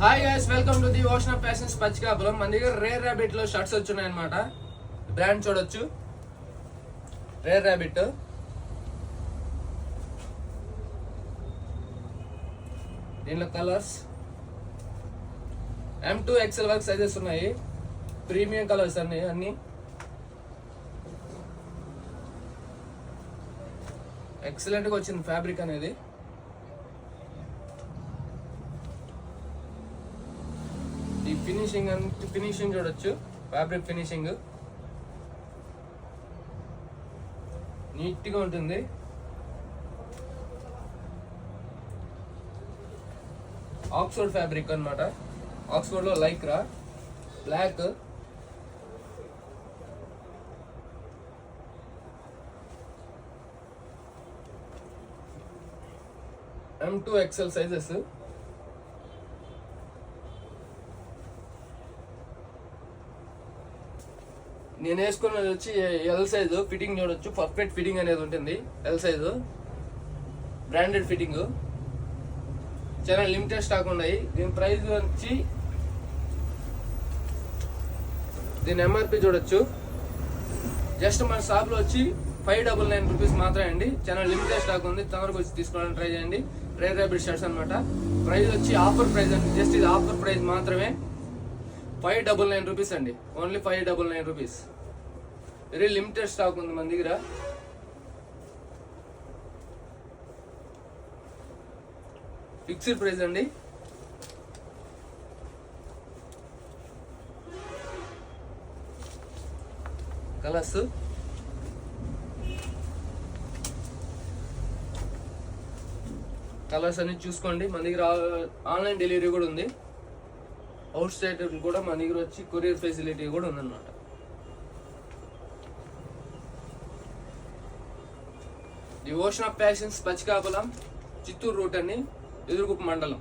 Hi guys, welcome to the ocean of fashions Pachikapuram. మన దగ్గర rare rabbit లో shirts వచ్చున్నాయి అనమాట. బ్రాండ్ చూడొచ్చు, రేర్ ర్యాబిట్. దీనిలో కలర్స్ M2 XL వరకు సైజెస్ ఉన్నాయి. ప్రీమియం కలర్స్ అన్ని ఎక్సలెంట్ గా వచ్చింది ఫ్యాబ్రిక్ అనేది. ఈ ఫినిషింగ్ చూడొచ్చు, ఫ్యాబ్రిక్ ఫినిషింగ్ నీట్ గా ఉంటుంది. ఆక్స్ఫోర్డ్ ఫ్యాబ్రిక్ అన్నమాట. ఆక్స్ఫోర్డ్ లో Lycra black. M2 XL sizes. నేను వేసుకున్నది వచ్చి ఎల్ సైజు. ఫిట్టింగ్ చూడొచ్చు, పర్ఫెక్ట్ ఫిట్టింగ్ అనేది ఉంటుంది. L size, branded fitting. చాలా లిమిటెడ్ స్టాక్ ఉన్నాయి. దీని ప్రైస్ వచ్చి, దీని MRP చూడొచ్చు. జస్ట్ మన షాప్ లో వచ్చి 599 రూపీస్ మాత్రమే అండి. చాలా లిమిటెడ్ స్టాక్ ఉంది, తొందరగా వచ్చి తీసుకోవడానికి ట్రై చేయండి. రేర్ ర్యాబిట్ షర్ట్స్ అనమాట. ప్రైస్ వచ్చి ఆఫర్ ప్రైస్ అండి, జస్ట్ ఇది ఆఫర్ ప్రైస్ మాత్రమే. 599 రూపీస్ అండి, only 599 rupees. Very limited stock ఉంది మన దగ్గర. ఫిక్స్డ్ ప్రైస్ అండి. కలర్స్ అన్ని చూసుకోండి. మన దగ్గర ఆన్లైన్ డెలివరీ కూడా ఉంది. అవుట్ సైడ్ కూడా మన దగ్గర వచ్చి కొరియర్ ఫెసిలిటీ కూడా ఉందన్నమాట. The ocean of fashions Pachikapuram, Chittoor route అని, ఎదురుగుప్ప మండలం.